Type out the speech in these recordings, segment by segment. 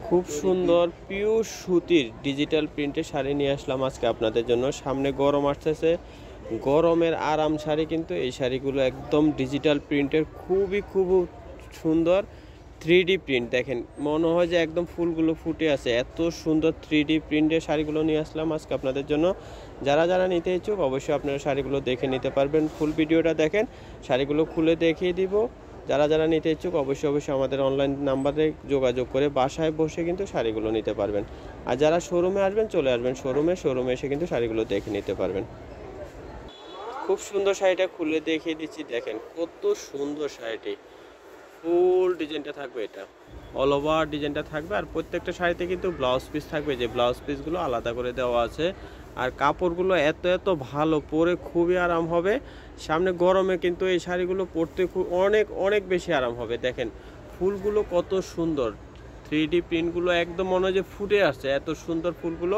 খুব সুন্দর পিওর সুতির ডিজিটাল প্রিন্টের শাড়ি নিয়ে আসলাম আজকে আপনাদের জন্য। সামনে গরম আসতেছে, গরমের আরাম শাড়ি কিন্তু এই শাড়িগুলো একদম ডিজিটাল প্রিন্টের, খুব সুন্দর 3D প্রিন্ট। দেখেন মনে হয় যে একদম ফুলগুলো ফুটে আছে, এত সুন্দর 3D প্রিন্টের শাড়িগুলো নিয়ে আসলাম আজকে আপনাদের জন্য। যারা যারা নিতে ইচ্ছুক অবশ্যই আপনারা শাড়িগুলো দেখে নিতে পারবেন। ফুল ভিডিওটা দেখেন, শাড়িগুলো খুলে দেখিয়ে দিব। যারা যারা নিতে ইচ্ছুক অবশ্যই আমাদের অনলাইন নাম্বারে যোগাযোগ করে বাসায় বসে কিন্তু শাড়িগুলো নিতে পারবেন। আর যারা শোরুমে আসবেন চলে আসবেন শোরুমে এসে কিন্তু শাড়িগুলো দেখে নিতে পারবেন। খুব সুন্দর শাড়িটা খুলে দেখিয়ে দিচ্ছি, দেখেন কত সুন্দর শাড়িটি। ফুল ডিজাইনটা থাকবে, এটা অল ওভার ডিজাইনটা থাকবে। আর প্রত্যেকটা শাড়িতে কিন্তু ব্লাউজ পিস থাকবে, যে ব্লাউজ পিসগুলো আলাদা করে দেওয়া আছে। আর কাপড়গুলো এত ভালো, পরে খুবই আরাম হবে। সামনে গরমে কিন্তু এই শাড়িগুলো পরতে অনেক বেশি আরাম হবে। দেখেন ফুলগুলো কত সুন্দর, 3D প্রিন্টগুলো একদম মনে হয় যে ফুটে আসছে, এত সুন্দর ফুলগুলো।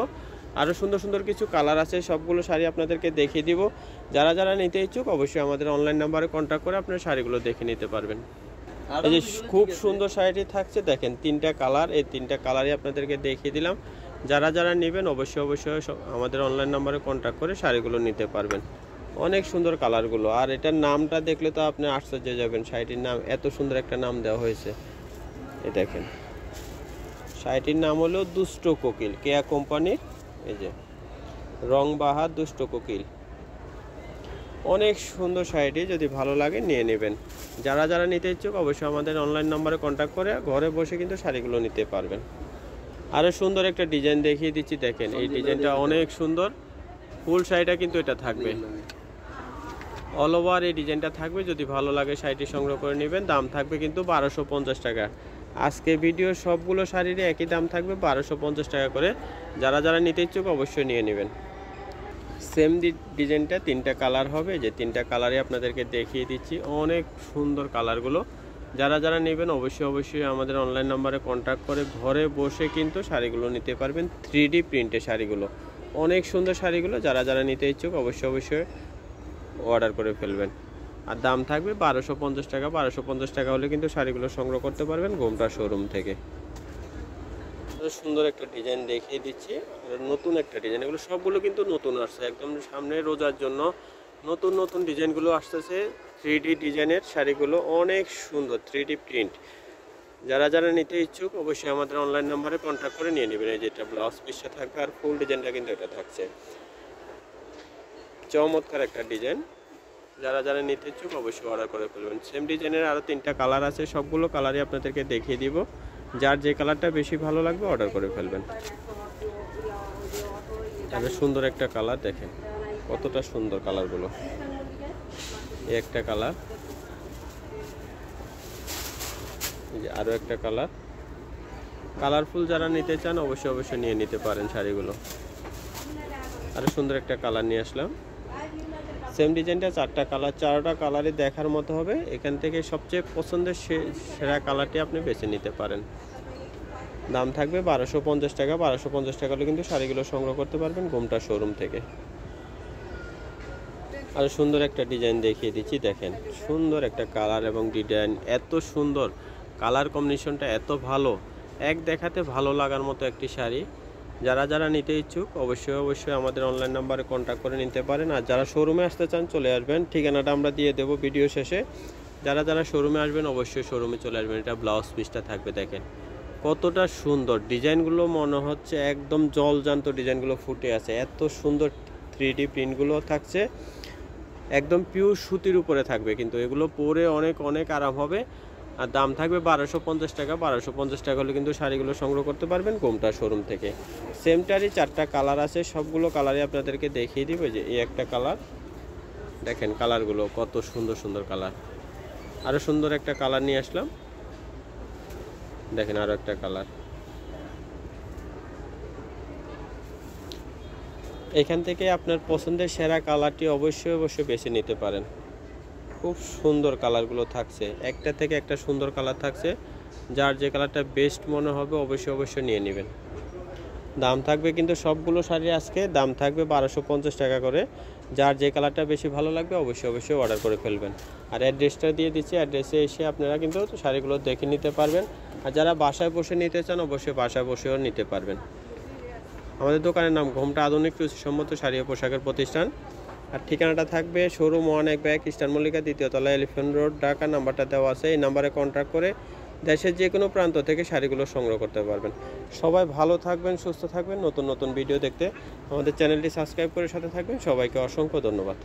আরও সুন্দর কিছু কালার আছে, সবগুলো শাড়ি আপনাদেরকে দেখিয়ে দিব। যারা যারা নিতে ইচ্ছুক অবশ্যই আমাদের অনলাইন নাম্বারে কন্ট্যাক্ট করে আপনারা শাড়িগুলো দেখে নিতে পারবেন। এই যে খুব সুন্দর শাড়িটি থাকছে, দেখেন 3টা কালার, এই 3টা কালারই আপনাদেরকে দেখিয়ে দিলাম। যারা যারা নেবেন অবশ্যই আমাদের অনলাইন নাম্বারে কন্ট্যাক্ট করে শাড়িগুলো নিতে পারবেন। অনেক সুন্দর কালারগুলো। আর এটার নামটা দেখলে তো আপনি আশ্চর্য যাবেন, শাড়িটির নাম এত সুন্দর একটা নাম দেওয়া হয়েছে। এই দেখেন শাড়িটির নাম হলো দুষ্ট কোকিল, কেয়া কোম্পানির। এই যে রং বাহার দুষ্ট কোকিল, অনেক সুন্দর শাড়িটি। যদি ভালো লাগে নিয়ে নেবেন। যারা যারা নিতে ইচ্ছুক অবশ্যই আমাদের অনলাইন নাম্বারে কন্ট্যাক্ট করে ঘরে বসে কিন্তু শাড়িগুলো নিতে পারবেন। আরও সুন্দর একটা ডিজাইন দেখিয়ে দিচ্ছি, দেখেন এই ডিজাইনটা অনেক সুন্দর। ফুল শাড়িটা কিন্তু এটা থাকবে, অল ওভার এই ডিজাইনটা থাকবে। যদি ভালো লাগে শাড়িটি সংগ্রহ করে নেবেন। দাম থাকবে কিন্তু 1250 টাকা। আজকে ভিডিওর সবগুলো শাড়ির একই দাম থাকবে 1250 টাকা করে। যারা যারা নিতে ইচ্ছুক অবশ্যই নিয়ে নেবেন। সেম ডিজাইনটা 3টা কালার হবে, যে 3টা কালারই আপনাদেরকে দেখিয়ে দিচ্ছি। অনেক সুন্দর কালারগুলো। যারা যারা নেবেন অবশ্যই আমাদের অনলাইন নাম্বারে কন্ট্যাক্ট করে ঘরে বসে কিন্তু শাড়িগুলো নিতে পারবেন। 3D প্রিন্টের শাড়িগুলো, অনেক সুন্দর শাড়িগুলো। যারা যারা নিতে ইচ্ছুক অবশ্যই অর্ডার করে ফেলবেন। আর দাম থাকবে 1250 টাকা। 1250 টাকা হলে কিন্তু শাড়িগুলো সংগ্রহ করতে পারবেন ঘোমটা শোরুম থেকে। সুন্দর একটা ডিজাইন দেখিয়ে দিচ্ছি, নতুন একটা ডিজাইন। এগুলো সবগুলো কিন্তু নতুন আসছে, একদম সামনে রোজার জন্য নতুন ডিজাইনগুলো আসতেছে। 3D ডিজাইনের শাড়িগুলো অনেক সুন্দর, 3D প্রিন্ট। যারা যারা নিতে ইচ্ছুক অবশ্যই আমাদের অনলাইন নাম্বারে কন্ট্যাক্ট করে নিয়ে নেবেন। এই যেটা ব্লাউজ পিসটা থাকবে, আর ফুল ডিজাইনটা কিন্তু এটা থাকছে। চমৎকার একটা ডিজাইন। যারা যারা নিতে ইচ্ছুক অবশ্যই অর্ডার করে ফেলবেন। সেম ডিজাইনের আরও 3টা কালার আছে, সবগুলো কালারই আপনাদেরকে দেখিয়ে দিব। যার যে কালারটা বেশি ভালো লাগবে অর্ডার করে ফেলবেন। তাহলে সুন্দর একটা কালার, দেখেন কতটা সুন্দর কালারগুলো। এই একটা কালার, এই যে আরও একটা কালার। কালারফুল যারা নিতে চান অবশ্যই নিয়ে নিতে পারেন শাড়িগুলো। আরও সুন্দর একটা কালার নিয়ে আসলাম। সেম ডিজাইনটা 4টা কালার, 4টা কালারই দেখার মতো হবে। এখান থেকে সবচেয়ে পছন্দের সেরা কালারটি আপনি বেছে নিতে পারেন। দাম থাকবে 1250 টাকা। 1250 টাকা হলে কিন্তু শাড়িগুলো সংগ্রহ করতে পারবেন ঘোমটা শোরুম থেকে। আর সুন্দর একটা ডিজাইন দেখিয়ে দিচ্ছি, দেখেন সুন্দর একটা কালার এবং ডিজাইন। এত সুন্দর কালার কম্বিনেশনটা, এত ভালো, এক দেখাতে ভালো লাগার মতো একটি শাড়ি। যারা যারা নিতে ইচ্ছুক অবশ্যই আমাদের অনলাইন নাম্বারে কন্ট্যাক্ট করে নিতে পারেন। আর যারা শোরুমে আসতে চান চলে আসবেন, ঠিকানাটা আমরা দিয়ে দেবো ভিডিও শেষে। যারা যারা শোরুমে আসবেন অবশ্যই শোরুমে চলে আসবেন। এটা ব্লাউজ পিসটা থাকবে, দেখেন কতটা সুন্দর ডিজাইনগুলো। মনে হচ্ছে একদম জলজান্ত ডিজাইনগুলো ফুটে আছে, এত সুন্দর 3D প্রিন্টগুলো থাকছে। একদম পিওর সুতির উপরে থাকবে, কিন্তু এগুলো পরে অনেক আরাম হবে। আর দাম থাকবে 1250 টাকা। 1250 টাকা হলে কিন্তু শাড়িগুলো সংগ্রহ করতে পারবেন ঘোমটা শোরুম থেকে। সেমটারই 4টা কালার আছে, সবগুলো কালারই আপনাদেরকে দেখিয়ে দিব। যে এই একটা কালার, দেখেন কালারগুলো কত সুন্দর কালার। আরও সুন্দর একটা কালার নিয়ে আসলাম, দেখেন আরও একটা কালার। এখান থেকে আপনার পছন্দের সেরা কালারটি অবশ্যই বেছে নিতে পারেন। খুব সুন্দর কালারগুলো থাকছে, একটা থেকে একটা সুন্দর কালার থাকছে। যার যে কালারটা বেস্ট মনে হবে অবশ্যই নিয়ে নেবেন। দাম থাকবে কিন্তু সবগুলো শাড়ি আজকে দাম থাকবে 1250 টাকা করে। যার যে কালারটা বেশি ভালো লাগবে অবশ্যই অর্ডার করে ফেলবেন। আর অ্যাড্রেসটা দিয়ে দিচ্ছি, অ্যাড্রেসে এসে আপনারা কিন্তু শাড়িগুলো দেখে নিতে পারবেন। আর যারা বাসায় বসে নিতে চান অবশ্যই বাসায় বসেও নিতে পারবেন। আমাদের দোকানের নাম ঘোমটা আধুনিক রুচিসম্মত শাড়ি ও পোশাকের প্রতিষ্ঠান। আর ঠিকানাটা থাকবে শোরুম 1 ইস্টার্ন মল্লিকা, 2য় তলা, এলিফ্যান্ট রোড, ঢাকা। নাম্বারটা দেওয়া আছে, এই নাম্বারে কন্ট্যাক্ট করে দেশের যে কোনো প্রান্ত থেকে শাড়িগুলো সংগ্রহ করতে পারবেন। সবাই ভালো থাকবেন, সুস্থ থাকবেন। নতুন ভিডিও দেখতে আমাদের চ্যানেলটি সাবস্ক্রাইব করে সাথে থাকবেন। সবাইকে অসংখ্য ধন্যবাদ।